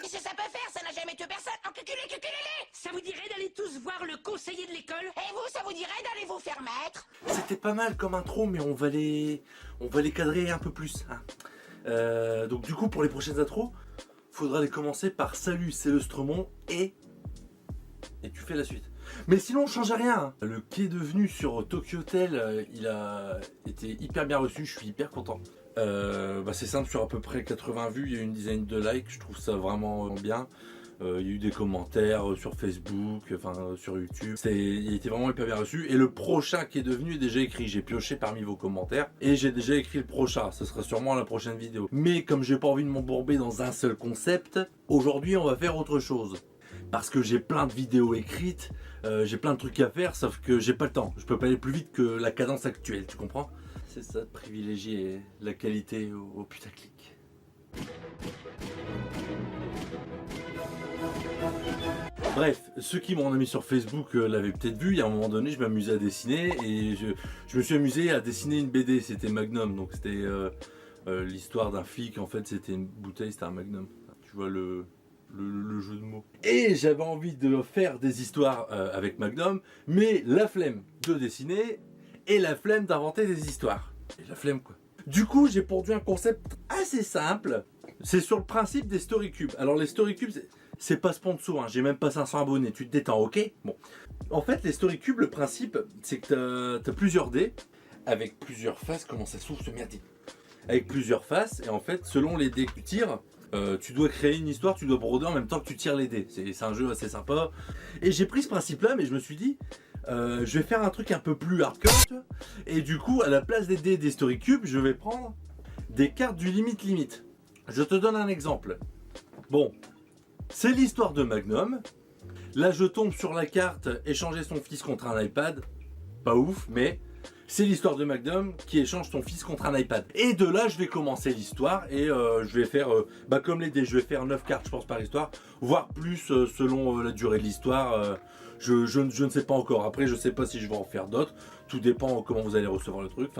qu'est-ce que ça peut faire? Ça n'a jamais tué personne. Encuculez-les! Ça vous dirait d'aller tous voir le conseiller de l'école? Et vous, ça vous dirait d'aller vous faire mettre? C'était pas mal comme intro, mais on va les cadrer un peu plus. Hein. Donc du coup, pour les prochaines intros, faudra les commencer par salut, c'est le Stremont et tu fais la suite. Mais sinon, on change rien. Hein. Le quai de venue sur Tokyo Hotel, il a été hyper bien reçu. Je suis hyper content. C'est simple, sur à peu près 80 vues, il y a eu une dizaine de likes. Je trouve ça vraiment bien. Il y a eu des commentaires sur Facebook, sur YouTube. Il a été vraiment hyper bien reçu. Et le prochain qui est devenu est déjà écrit. J'ai pioché parmi vos commentaires et j'ai déjà écrit le prochain. Ce sera sûrement la prochaine vidéo. Mais comme j'ai pas envie de m'embourber dans un seul concept, aujourd'hui on va faire autre chose. Parce que j'ai plein de vidéos écrites, j'ai plein de trucs à faire, sauf que j'ai pas le temps. Je peux pas aller plus vite que la cadence actuelle, tu comprends? C'est ça, de privilégier la qualité au putaclic. Bref, ceux qui m'ont mis sur Facebook l'avaient peut-être vu, il y a un moment donné je m'amusais à dessiner et je me suis amusé à dessiner une BD, c'était Magnum, donc c'était l'histoire d'un flic, en fait c'était une bouteille, c'était un Magnum, tu vois le jeu de mots. Et j'avais envie de faire des histoires avec Magnum, mais la flemme de dessiner et la flemme d'inventer des histoires. Et la flemme quoi. Du coup j'ai pondu un concept assez simple, c'est sur le principe des story cubes. Alors les story cubes, c'est pas sponsor, hein. J'ai même pas 500 abonnés, tu te détends, ok? Bon. En fait, les story cubes, le principe, c'est que t'as plusieurs dés avec plusieurs faces. Comment ça s'ouvre ce merdier? Avec plusieurs faces, et en fait, selon les dés que tu tires, tu dois créer une histoire, tu dois broder en même temps que tu tires les dés. C'est un jeu assez sympa. Et j'ai pris ce principe-là, mais je me suis dit, je vais faire un truc un peu plus hardcore, tu vois. Et du coup, à la place des dés des story cubes, je vais prendre des cartes du limite. Je te donne un exemple. Bon. C'est l'histoire de Magnum. Là, je tombe sur la carte échanger son fils contre un iPad. Pas ouf, mais c'est l'histoire de Magnum qui échange son fils contre un iPad. Et de là, je vais commencer l'histoire et je vais faire, comme les dés, je vais faire 9 cartes, je pense, par histoire, voire plus selon la durée de l'histoire. Je ne sais pas encore. Après, je ne sais pas si je vais en faire d'autres. Tout dépend comment vous allez recevoir le truc.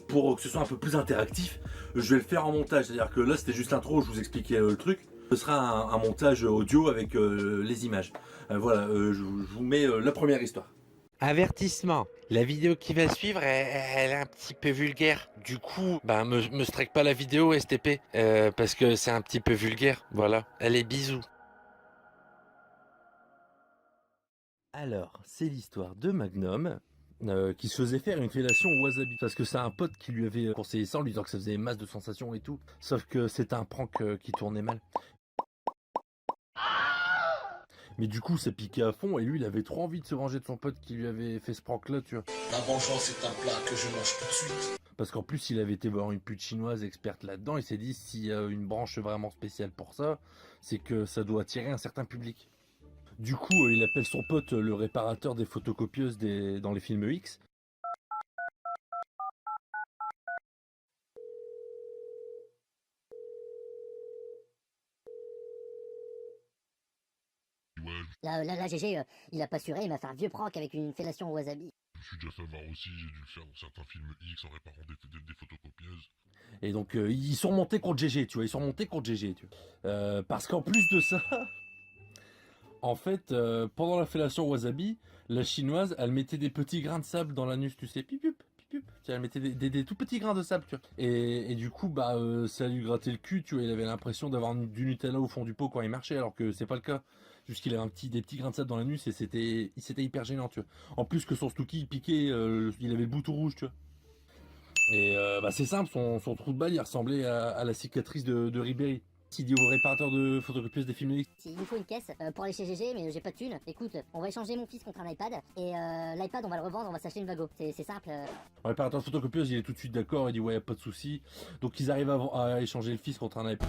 Pour que ce soit un peu plus interactif, je vais le faire en montage. C'est-à-dire que là, c'était juste l'intro, je vous expliquais le truc. Ce sera un montage audio avec les images. Voilà, je vous mets la première histoire. Avertissement, la vidéo qui va suivre, elle est un petit peu vulgaire. Du coup, me strike pas la vidéo STP, parce que c'est un petit peu vulgaire. Voilà, allez, bisous. Alors, c'est l'histoire de Magnum. Qui se faisait faire une fellation au wasabi parce que c'est un pote qui lui avait conseillé ça en lui disant que ça faisait masse de sensations et tout, sauf que c'était un prank qui tournait mal. Mais du coup ça piquait à fond et lui il avait trop envie de se venger de son pote qui lui avait fait ce prank là, tu vois. La vengeance est un plat que je mange tout de suite. Parce qu'en plus il avait été voir une pute chinoise experte là-dedans, il s'est dit s'il y a une branche vraiment spéciale pour ça, c'est que ça doit attirer un certain public. Du coup, il appelle son pote le réparateur des photocopieuses dans les films X. Là, GG, il a pas assuré, il m'a fait un vieux prank avec une fellation au wasabi. Je me suis déjà fait avoir aussi, j'ai dû le faire dans certains films X en réparant des photocopieuses. Et donc, ils sont remontés contre GG, tu vois, tu vois. Parce qu'en plus de ça, en fait, pendant la fellation au wasabi, la chinoise, elle mettait des petits grains de sable dans l'anus, tu sais, pipup. Elle mettait des tout petits grains de sable, tu vois. Et du coup, ça lui grattait le cul, tu vois, il avait l'impression d'avoir du Nutella au fond du pot quand il marchait, alors que c'est pas le cas. Juste qu'il avait des petits grains de sable dans l'anus et c'était hyper gênant, tu vois. En plus que son Stookie, il piquait, il avait le bout tout rouge, tu vois. Et c'est simple, son trou de balle, il ressemblait à la cicatrice de Ribéry. Il dit au réparateur de photocopieuses des films X. Il nous faut une caisse pour aller chez GG, mais j'ai pas de thune. Écoute, on va échanger mon fils contre un iPad, et l'iPad on va le revendre, on va s'acheter une Vago. C'est simple. Le réparateur de photocopieuses, il est tout de suite d'accord, il dit ouais, y a pas de souci. Donc ils arrivent à échanger le fils contre un iPad.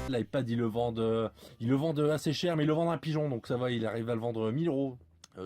L'iPad, ils le vendent assez cher, mais ils le vendent à un pigeon, donc ça va, il arrive à le vendre 1000 €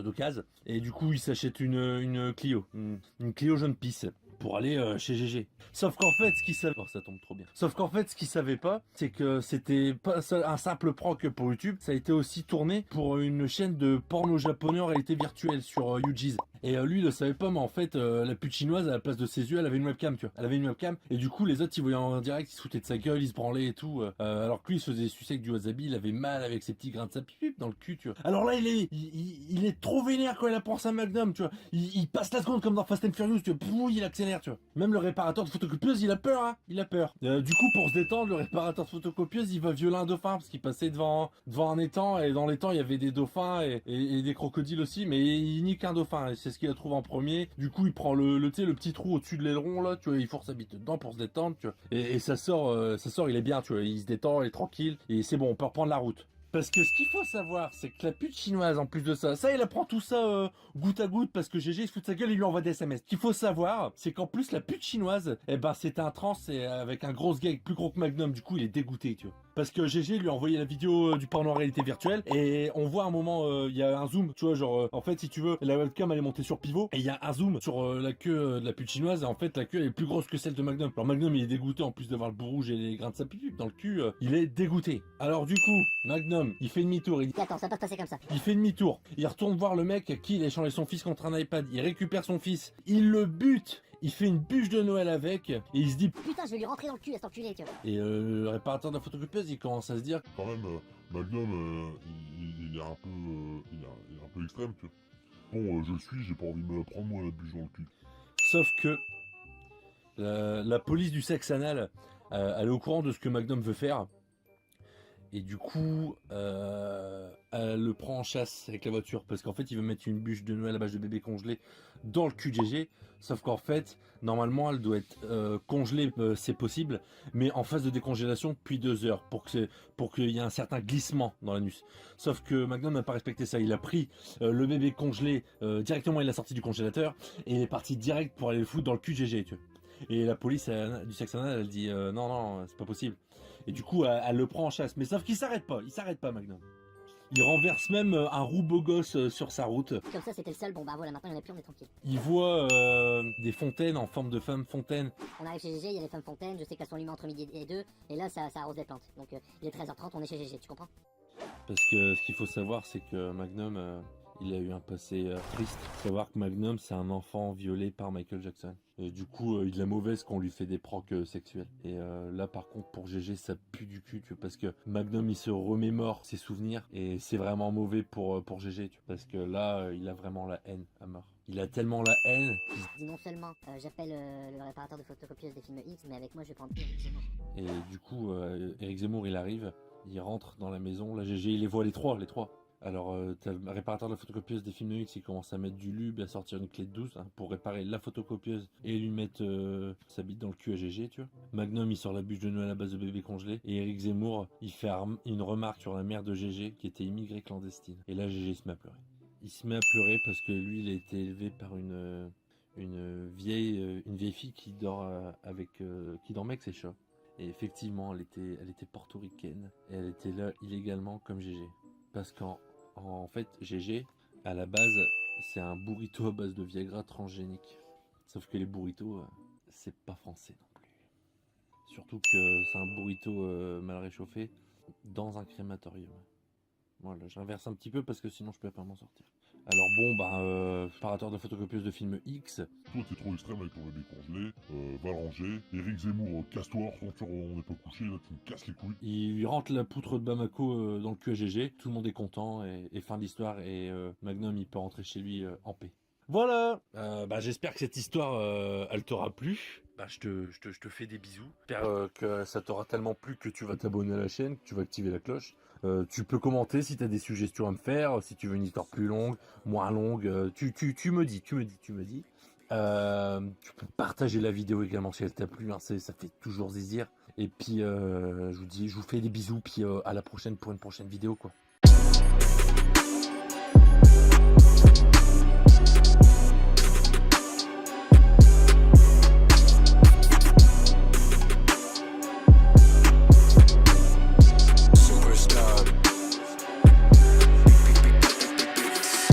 d'occasion. Et du coup, il s'achète une Clio, une Clio jaune pisse pour aller chez GG. Sauf qu'en fait, ce qu'il savait, oh, ça tombe trop bien. Sauf qu'en fait, ce qu'il savait pas, c'est que c'était pas un simple prank pour YouTube, ça a été aussi tourné pour une chaîne de porno japonais en réalité virtuelle sur UG's. Et lui il le savait pas, mais en fait la pute chinoise à la place de ses yeux elle avait une webcam, tu vois. Elle avait une webcam et du coup les autres ils voyaient en direct, ils se foutaient de sa gueule, ils se branlaient et tout. Alors que lui il se faisait sucer avec du wasabi, il avait mal avec ses petits grains de sable dans le cul, tu vois. Alors là il est trop vénère quand il apprend à Magnum, tu vois. Il passe la seconde comme dans Fast and Furious, tu vois. Pouh, il accélère, tu vois. Même le réparateur de photocopieuse il a peur, hein. Il a peur. Du coup pour se détendre, le réparateur de photocopieuse il va violer un dauphin parce qu'il passait devant un étang et dans l'étang il y avait des dauphins et des crocodiles aussi, mais il nique un dauphin et c'est ce qu'il a trouvé en premier. Du coup il prend le petit trou au-dessus de l'aileron là, tu vois, il force sa bite dedans pour se détendre, tu vois. Et ça sort, il est bien, tu vois, il se détend, il est tranquille et c'est bon, on peut reprendre la route. Parce que ce qu'il faut savoir, c'est que la pute chinoise, en plus de ça, il apprend tout ça goutte à goutte parce que GG il se fout de sa gueule et il lui envoie des SMS. Ce qu'il faut savoir, c'est qu'en plus la pute chinoise, c'était un trans et avec un gros gag plus gros que Magnum, du coup il est dégoûté, tu vois. Parce que GG lui a envoyé la vidéo du porno en réalité virtuelle et on voit un moment, il y a un zoom, tu vois, genre en fait si tu veux, la webcam elle est montée sur pivot et il y a un zoom sur la queue de la pute chinoise et en fait la queue elle est plus grosse que celle de Magnum. Alors Magnum il est dégoûté en plus d'avoir le bout rouge et les grains de sable dans le cul, il est dégoûté. Alors du coup, Magnum, il fait demi-tour, Attends, ça va pas se passer comme ça. il fait demi-tour, il retourne voir le mec à qui il a échangé son fils contre un iPad, il récupère son fils, il le bute, il fait une bûche de Noël avec, et il se dit Putain, je vais lui rentrer dans le cul à cet enculé, tu vois. et le réparateur de la photocopieuse il commence à se dire Quand même, Magnum, il est un peu extrême, tu vois. Bon, je le suis, j'ai pas envie de me prendre moi la bûche dans le cul. sauf que la police du sexe anal elle est au courant de ce que Magnum veut faire et du coup elle le prend en chasse avec la voiture parce qu'en fait il veut mettre une bûche de Noël à base de bébé congelé dans le cul de GG, sauf qu'en fait normalement elle doit être congelée, c'est possible, mais en phase de décongélation depuis 2 heures pour qu'il y ait un certain glissement dans l'anus. Sauf que Magnum n'a pas respecté ça, il a pris le bébé congelé directement, il l'a sorti du congélateur et il est parti direct pour aller le foutre dans le cul de GG, tu vois. Et la police du sexe anal elle dit non c'est pas possible. Et du coup elle le prend en chasse, mais sauf qu'il s'arrête pas Magnum. Il renverse même un roux beau gosse sur sa route. Comme ça, c'était le seul. Bon, bah voilà, maintenant il n'y en a plus, on est tranquille. Il voit des fontaines en forme de femmes fontaines. On arrive chez GG, il y a les femmes fontaines. Je sais qu'elles sont allumées entre midi et 2. Et là, ça arrose des plantes. Donc il est 13h30, on est chez GG, tu comprends? Parce que ce qu'il faut savoir, c'est que Magnum, il a eu un passé triste. Faut savoir que Magnum, c'est un enfant violé par Michael Jackson. Et du coup, il a mauvaise qu'on lui fait des procs sexuels. Et là, par contre, pour GG, ça pue du cul, tu vois, parce que Magnum, il se remémore ses souvenirs. Et c'est vraiment mauvais pour GG, tu vois, parce que là, il a vraiment la haine à mort. Il a tellement la haine. Je dis non seulement, j'appelle le réparateur de photocopieuse des films X, mais avec moi, je vais prendre Eric Zemmour. Et du coup, Eric Zemmour, il arrive, il rentre dans la maison. Là, GG, il les voit les trois. Alors, t'as le réparateur de la photocopieuse des films X, il commence à mettre du lube, à sortir une clé de 12 pour réparer la photocopieuse et lui mettre sa bite dans le cul à GG, tu vois. Magnum, il sort la bûche de Noël à base de bébé congelé. Et Eric Zemmour, il fait une remarque sur la mère de GG qui était immigrée clandestine. Et là, GG se met à pleurer. Il se met à pleurer parce que lui, il a été élevé par une vieille fille qui dort qui dormait avec ses chats. Et effectivement, elle était portoricaine. Et elle était là illégalement comme GG. Parce qu'en fait, GG, à la base, c'est un burrito à base de Viagra transgénique. Sauf que les burritos, c'est pas français non plus. Surtout que c'est un burrito mal réchauffé dans un crématorium. Voilà, j'inverse un petit peu parce que sinon je peux pas m'en sortir. Alors bon, réparateur de photocopieuse de film X. Toi, t'es trop extrême avec ton bébé congelé, va le ranger. Eric Zemmour, casse-toi, on n'est pas couché, là, tu me casses les couilles. Il lui rentre la poutre de Bamako dans le cul à GG, tout le monde est content, et fin de l'histoire, et Magnum, il peut rentrer chez lui en paix. Voilà. J'espère que cette histoire, elle t'aura plu. Je te fais des bisous. J'espère que ça t'aura tellement plu que tu vas t'abonner à la chaîne, que tu vas activer la cloche. Tu peux commenter si tu as des suggestions à me faire, si tu veux une histoire plus longue, moins longue. Tu me dis. Tu peux partager la vidéo également si elle t'a plu, hein, ça fait toujours zizir. Et puis je vous fais des bisous, puis à la prochaine pour une prochaine vidéo quoi.